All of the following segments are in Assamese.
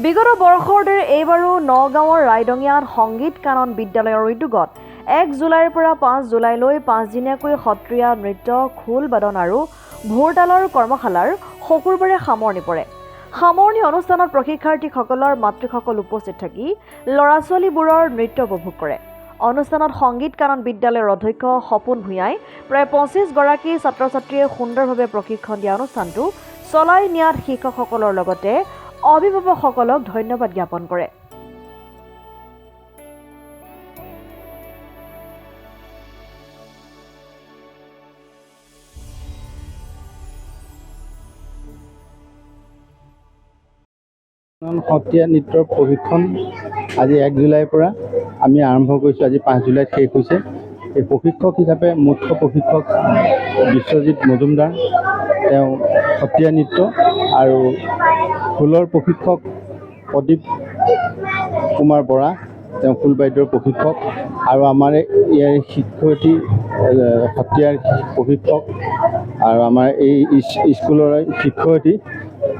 বিগত বৰ্ষৰ দৰে এইবাৰো নগাঁৱৰ ৰাইডঙিয়াত সংগীত কানন বিদ্যালয়ৰ উদ্যোগত 1 জুলাইৰ পৰা 5 জুলাইলৈ 5 দিনীয়াকৈ সত্ৰীয়া নৃত্য, খোল বাদন আৰু ভোৰতালৰ কৰ্মশালাৰ শুকুৰবাৰে সামৰণি পৰে। সামৰণি অনুষ্ঠানত প্ৰশিক্ষাৰ্থীসকলৰ মাতৃসকল উপস্থিত থাকি ল'ৰা-ছোৱালীবোৰৰ নৃত্য উপভোগ কৰে। অনুষ্ঠানত সংগীত কানন বিদ্যালয়ৰ অধ্যক্ষ সপোন ভূঞাই প্ৰায় 25 গৰাকী ছাত্ৰ-ছাত্ৰীয়ে সুন্দৰভাৱে প্ৰশিক্ষণ দিয়া অনুষ্ঠানটো চলাই নিয়াত শিক্ষকসকলৰ লগতে অভিভাৱকসকলক ধন্যবাদ জ্ঞাপন কৰে। সত্ৰীয়া নৃত্যৰ প্ৰশিক্ষণ আজি 1 জুলাইৰ পৰা আমি আৰম্ভ কৰিছোঁ। আজি 5 জুলাইত শেষ হৈছে। এই প্ৰশিক্ষক হিচাপে মুখ্য প্ৰশিক্ষক বিশ্বজিৎ মজুমদাৰ, তেওঁ সত্ৰীয়া নৃত্য আৰু খোলৰ প্ৰশিক্ষক প্ৰদীপ কুমাৰ বৰা, তেওঁ খোল বাদ্যৰ প্ৰশিক্ষক, আৰু আমাৰ ইয়াৰ শিক্ষয়িত্ৰী সত্ৰীয়াৰ প্ৰশিক্ষক আৰু আমাৰ এই স্কুলৰ শিক্ষয়িত্ৰী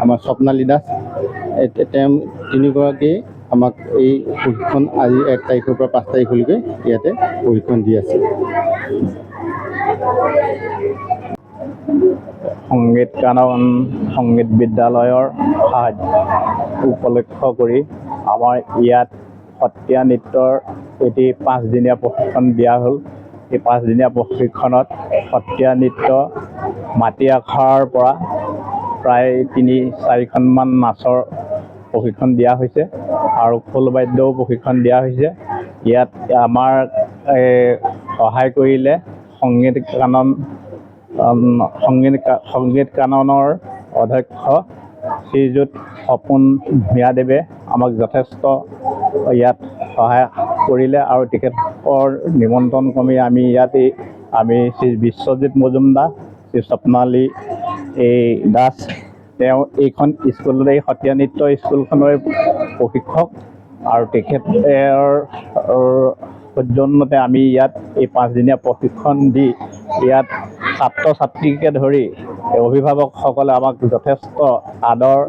আমাৰ স্বপ্নালী দাস, তেওঁ তিনিগৰাকীয়ে আমাক এই প্ৰশিক্ষণ আজি 1 তাৰিখৰ পৰা 5 তাৰিখলৈকে ইয়াতে প্ৰশিক্ষণ দি আছে। সংগীত কানন সংগীত বিদ্যালয়ৰ উপলক্ষ কৰি আমাৰ ইয়াত সত্ৰীয়া নৃত্যৰ এটি 5 দিনীয়া প্ৰশিক্ষণ দিয়া হ'ল। এই 5 দিনীয়া প্ৰশিক্ষণত সত্ৰীয়া নৃত্য, মাটি আখৰাৰ পৰা প্ৰায় 3-4খনমান নাচৰ প্ৰশিক্ষণ দিয়া হৈছে আৰু খোল বাদ্যও প্ৰশিক্ষণ দিয়া হৈছে। ইয়াত আমাৰ সহায় কৰিলে সংগীত কাননৰ অধ্যক্ষ শ্ৰীযুত সপোন ভূঞাদেৱে আমাক যথেষ্ট ইয়াত সহায় কৰিলে আৰু তেখেতৰ নিমন্ত্ৰণ ক্ৰমে আমি ইয়াতেই শ্ৰী বিশ্বজিৎ মজুমদাৰ, শ্ৰী স্বপ্নালী দাস, তেওঁ এইখন স্কুলতে সত্ৰীয়া নৃত্য স্কুলখনৰ প্ৰশিক্ষক, আৰু তেখেতৰ সৌজন্যতে আমি ইয়াত এই 5 দিনীয়া প্ৰশিক্ষণ দি ইয়াত ছাত্ৰ-ছাত্ৰীকে ধৰি অভিভাৱকসকলে আমাক যথেষ্ট আদৰ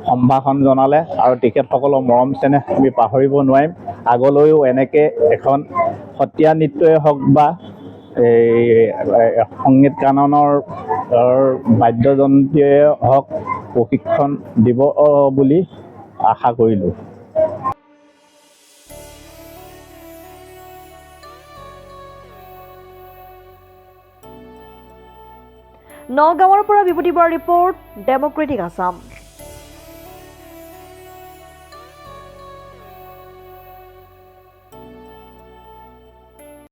সম্ভাষণ জনালে আৰু তেখেতসকলৰ মৰম চেনেহ আমি পাহৰিব নোৱাৰিম। আগলৈও এনেকৈ এখন সত্ৰীয়া নৃত্যই হওক বা সংগীত কাননৰ বাদ্যযন্ত্ৰীয়ে হওক প্ৰশিক্ষণ দিব বুলি আশা কৰিলোঁ। নগাঁৱৰ পৰা বিভূতি বৰাৰ ৰিপৰ্ট, ডেমক্ৰেটিক আছাম।